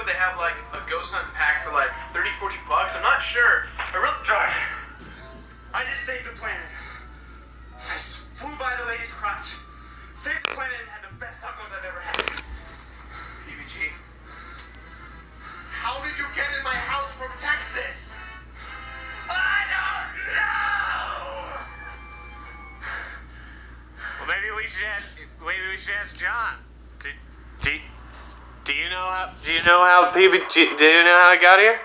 they have like a ghost hunt pack for like 30, 40 bucks. I'm not sure. I really tried. I just saved the planet. I just flew by the lady's crotch, saved the planet, and had the best tacos I've ever had. PBG, how did you get in my house from Texas? I don't know. Well, maybe we should ask John. Do you know how PBG? Do you know how I got here?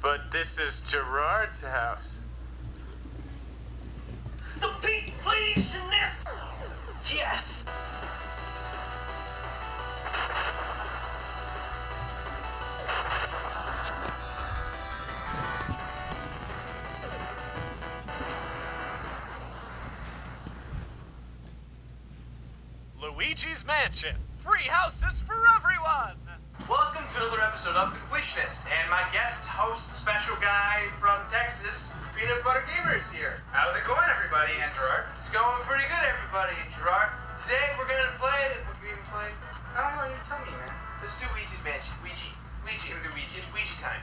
But this is Gerard's house. The completionist. Yes. Luigi's Mansion. Free houses for everyone. Welcome to another episode of The Completionist, and my guest host, special guy from Texas, Peanut Butter Gamer is here. How's it going, everybody? And Gerard? It's going pretty good, everybody. Gerard, today we're gonna play. What we even play? I don't know. You tell me, man. Let's do Luigi's Mansion. Ouija. Give me the Ouija. It's Ouija time,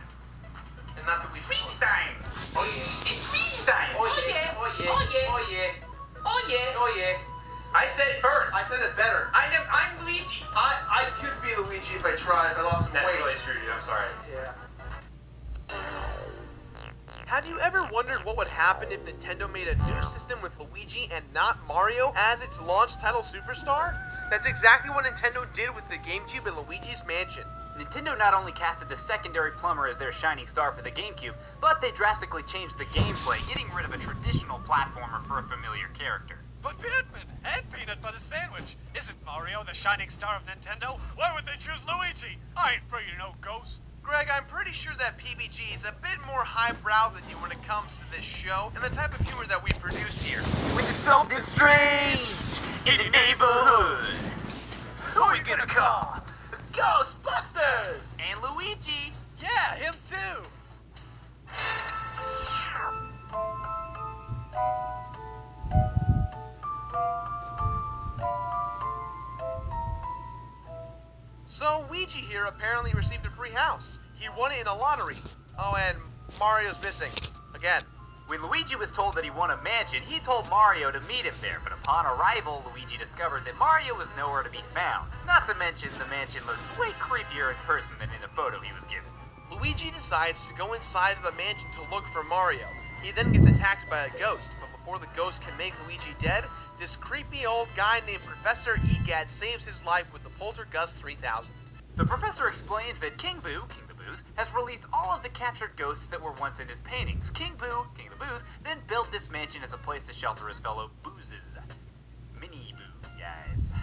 and not the Ouija. Ouija time. Oh yeah. It's Ouija time. Oh yeah. Oh yeah. Oh yeah. Oh yeah. Oh yeah. Oh yeah. I said it first. I said it better. I'm Luigi. I could be Luigi if I tried. If I lost some That's weight. really true, dude. I'm sorry. Yeah. Have you ever wondered what would happen if Nintendo made a new system with Luigi and not Mario as its launch title superstar? That's exactly what Nintendo did with the GameCube and Luigi's Mansion. Nintendo not only casted the secondary plumber as their shining star for the GameCube, but they drastically changed the gameplay, getting rid of a traditional platformer for a familiar character. But Pittman and Peanut Butter Sandwich. Isn't Mario the shining star of Nintendo? Why would they choose Luigi? I ain't afraid of no ghost. Greg, I'm pretty sure that PBG is a bit more highbrow than you when it comes to this show and the type of humor that we produce here. With something strange in the neighborhood. Who are you gonna call? Ghostbusters! And Luigi. Yeah, him too. So Ouija here apparently received a free house. He won it in a lottery. Oh, and Mario's missing. Again. When Luigi was told that he won a mansion, he told Mario to meet him there, but upon arrival, Luigi discovered that Mario was nowhere to be found. Not to mention, the mansion looks way creepier in person than in the photo he was given. Luigi decides to go inside of the mansion to look for Mario. He then gets attacked by a ghost, but before the ghost can make Luigi dead, this creepy old guy named Professor Egad saves his life with the Poltergust 3000. The professor explains that King Boo, King the Booze, has released all of the captured ghosts that were once in his paintings. King Boo, King of the Booze, then built this mansion as a place to shelter his fellow boozes. Mini Boo, guys.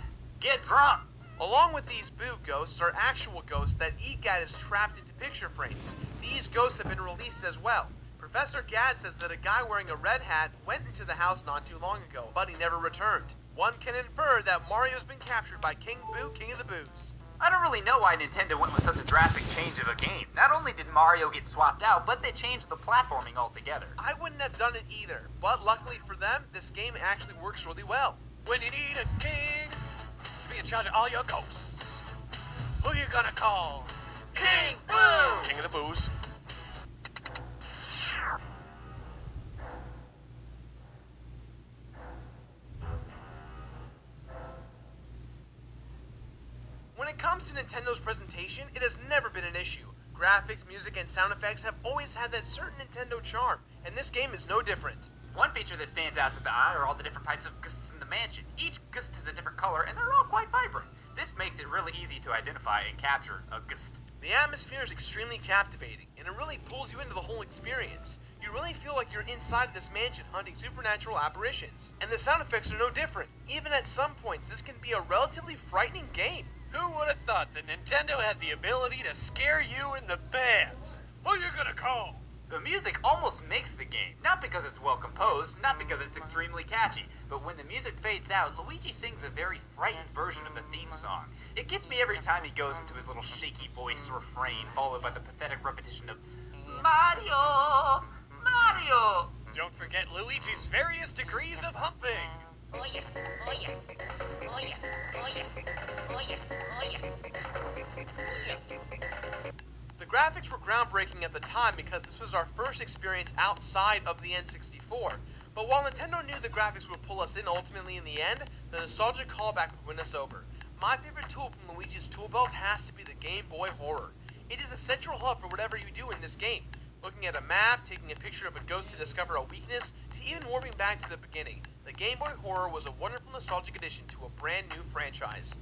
Get drunk! Along with these Boo ghosts are actual ghosts that Egad has trapped into picture frames. These ghosts have been released as well. Professor Gad says that a guy wearing a red hat went into the house not too long ago, but he never returned. One can infer that Mario's been captured by King Boo, King of the Boos. I don't really know why Nintendo went with such a drastic change of a game. Not only did Mario get swapped out, but they changed the platforming altogether. I wouldn't have done it either, but luckily for them, this game actually works really well. When you need a king to be in charge of all your ghosts, who you gonna call? King Boo! King of the Booze. When it comes to Nintendo's presentation, it has never been an issue. Graphics, music, and sound effects have always had that certain Nintendo charm, and this game is no different. One feature that stands out to the eye are all the different types of ghosts in the mansion. Each ghost has a different color, and they're all quite vibrant. This makes it really easy to identify and capture a ghost. The atmosphere is extremely captivating, and it really pulls you into the whole experience. You really feel like you're inside of this mansion hunting supernatural apparitions. And the sound effects are no different. Even at some points, this can be a relatively frightening game. Who would have thought that Nintendo had the ability to scare you in the pants? Who you gonna call? The music almost makes the game, not because it's well composed, not because it's extremely catchy, but when the music fades out, Luigi sings a very frightened version of the theme song. It gets me every time he goes into his little shaky voiced refrain, followed by the pathetic repetition of Mario! Mario! Don't forget Luigi's various degrees of humping. Oh yeah, oh yeah, oh yeah, oh yeah, oh yeah, oh yeah, The graphics were groundbreaking at the time because this was our first experience outside of the N64. But while Nintendo knew the graphics would pull us in ultimately in the end, the nostalgic callback would win us over. My favorite tool from Luigi's tool belt has to be the Game Boy Horror. It is the central hub for whatever you do in this game. Looking at a map, taking a picture of a ghost to discover a weakness, to even warping back to the beginning, the Game Boy Horror was a wonderful nostalgic addition to a brand new franchise.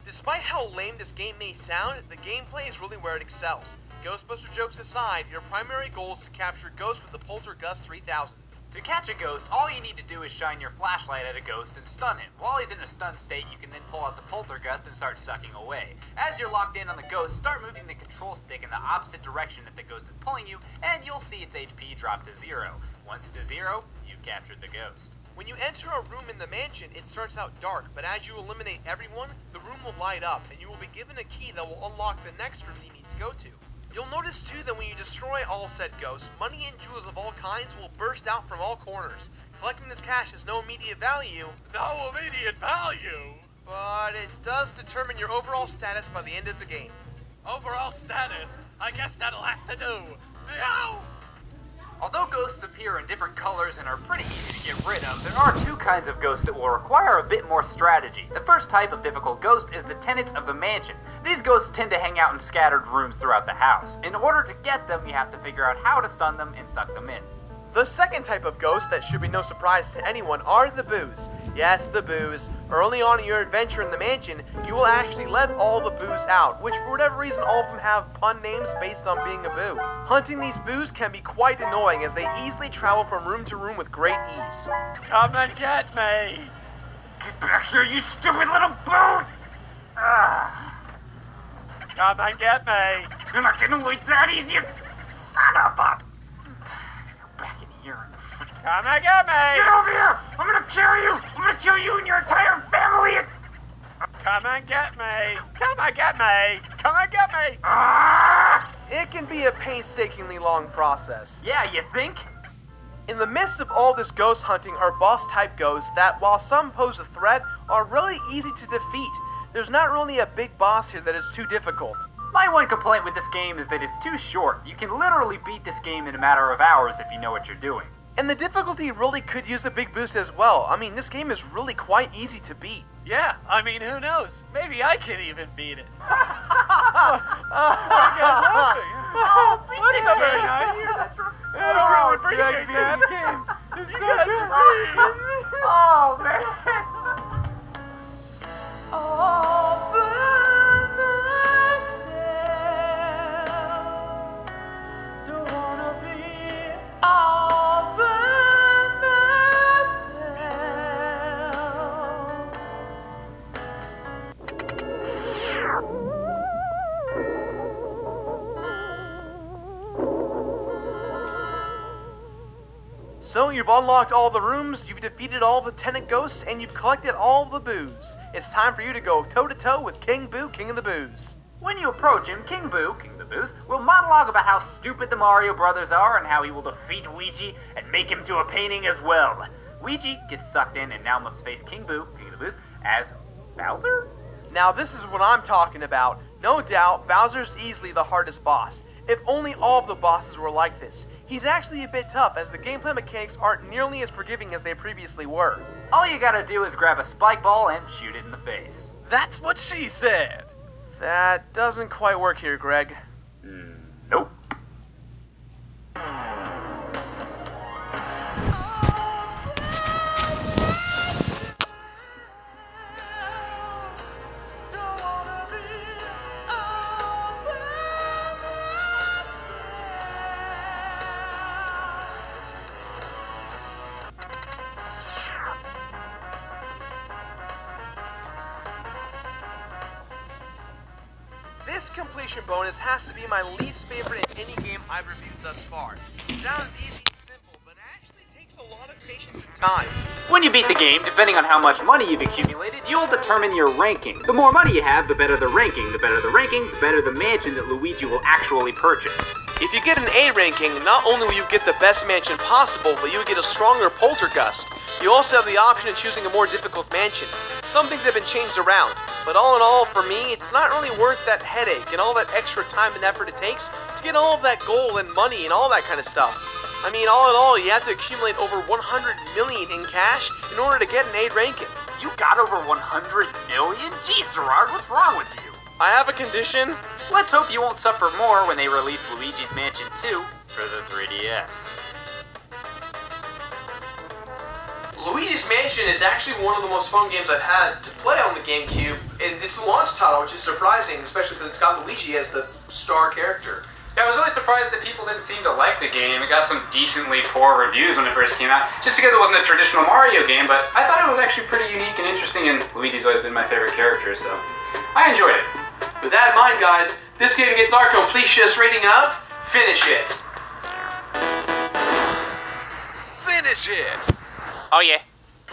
Despite how lame this game may sound, the gameplay is really where it excels. Ghostbuster jokes aside, your primary goal is to capture ghosts with the Poltergust 3000. To catch a ghost, all you need to do is shine your flashlight at a ghost and stun him. While he's in a stunned state, you can then pull out the poltergust and start sucking away. As you're locked in on the ghost, start moving the control stick in the opposite direction that the ghost is pulling you, and you'll see its HP drop to 0. Once to 0, you've captured the ghost. When you enter a room in the mansion, it starts out dark, but as you eliminate everyone, the room will light up, and you will be given a key that will unlock the next room you need to go to. You'll notice too that when you destroy all said ghosts, money and jewels of all kinds will burst out from all corners. Collecting this cash has no immediate value, No immediate value. but it does determine your overall status by the end of the game. Overall status, I guess that'll have to do. Meow! Although ghosts appear in different colors and are pretty easy to get rid of, there are two kinds of ghosts that will require a bit more strategy. The first type of difficult ghost is the tenants of the mansion. These ghosts tend to hang out in scattered rooms throughout the house. In order to get them, you have to figure out how to stun them and suck them in. The second type of ghost that should be no surprise to anyone are the boos. Yes, the boos. Early on in your adventure in the mansion, you will actually let all the boos out, which for whatever reason all of them have pun names based on being a boo. Hunting these boos can be quite annoying as they easily travel from room to room with great ease. Come and get me. Get back here, you stupid little boo! Come and get me. You're not getting away that easy, you son of a... Back in here and freaking... Come and get me. Get over here! I'm gonna kill you! I'm gonna kill you and your entire family! Come and get me. Come and get me. Come and get me. Ah! It can be a painstakingly long process. Yeah, you think? In the midst of all this ghost hunting are boss-type ghosts that, while some pose a threat, are really easy to defeat. There's not really a big boss here that is too difficult. My one complaint with this game is that it's too short. You can literally beat this game in a matter of hours if you know what you're doing. And the difficulty really could use a big boost as well. I mean, this game is really quite easy to beat. Yeah, I mean, who knows? Maybe I can even beat it. I guess That's not very nice. I don't really appreciate that. It's so good. Oh, man. So you've unlocked all the rooms, you've defeated all the tenant ghosts, and you've collected all the boos. It's time for you to go toe-to-toe with King Boo, King of the Boos. When you approach him, King Boo, King of the Boos, will monologue about how stupid the Mario Brothers are and how he will defeat Luigi and make him to a painting as well. Luigi gets sucked in and now must face King Boo, King of the Boos, as Bowser? Now this is what I'm talking about. No doubt, Bowser's easily the hardest boss. If only all of the bosses were like this. He's actually a bit tough, as the gameplay mechanics aren't nearly as forgiving as they previously were. All you gotta do is grab a spike ball and shoot it in the face. That's what she said. That doesn't quite work here, Greg. Nope. This completion bonus has to be my least favorite in any game I've reviewed thus far. It sounds easy and simple, but actually takes a lot of patience and time. When you beat the game, depending on how much money you've accumulated, you'll determine your ranking. The more money you have, the better the ranking. The better the ranking, the better the mansion that Luigi will actually purchase. If you get an A ranking, not only will you get the best mansion possible, but you will get a stronger poltergust. You also have the option of choosing a more difficult mansion. Some things have been changed around, but all in all, for me, it's not really worth that headache and all that extra time and effort it takes to get all of that gold and money and all that kind of stuff. I mean, all in all, you have to accumulate over 100 million in cash in order to get an A ranking. You got over 100 million? Jeez, Gerard, what's wrong with you? I have a condition. Let's hope you won't suffer more when they release Luigi's Mansion 2 for the 3DS. Luigi's Mansion is actually one of the most fun games I've had to play on the GameCube, and it's a launch title, which is surprising, especially because it's got Luigi as the star character. Yeah, I was really surprised that people didn't seem to like the game. It got some decently poor reviews when it first came out, just because it wasn't a traditional Mario game, but I thought it was actually pretty unique and interesting, and Luigi's always been my favorite character, so I enjoyed it. With that in mind, guys, this game gets our completionist rating of Finish It. Finish it! Oh yeah.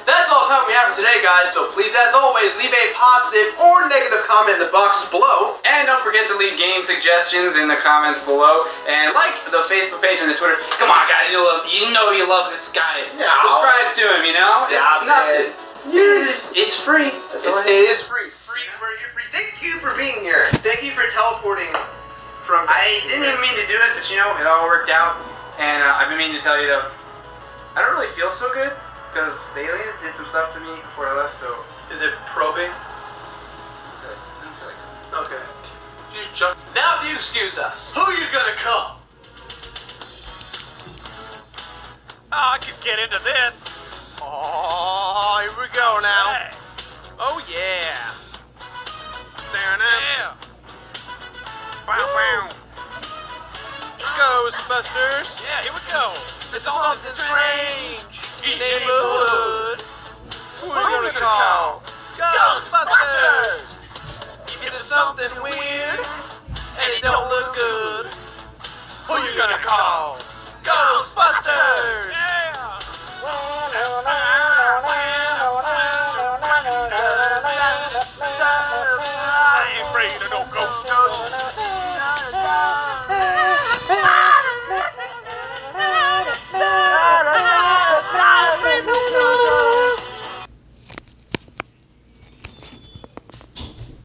That's all the time we have for today, guys, so please, as always, leave a positive or negative comment in the box below. And don't forget to leave game suggestions in the comments below, and like the Facebook page and the Twitter. Come on, guys, you know you love this guy. No. Subscribe to him, you know? It's nothing. It's free. It is free. Free for you. Free. Thank you for being here. Thank you for teleporting from... I didn't even mean to do it, but you know, it all worked out. And I've been meaning to tell you, though, I don't really feel so good, because the aliens did some stuff to me before I left, so... Is it probing? Okay. Now if you excuse us. Who you gonna call? I could get into this. Oh, here we go now. Hey. Oh, yeah. Down up. Yeah. Wow, wow. Ghostbusters. Yeah, here we go. It's something strange. Neighborhood. Who are you gonna call? Ghostbusters. If there's something weird and it don't look good, who you gonna call? Ghostbusters.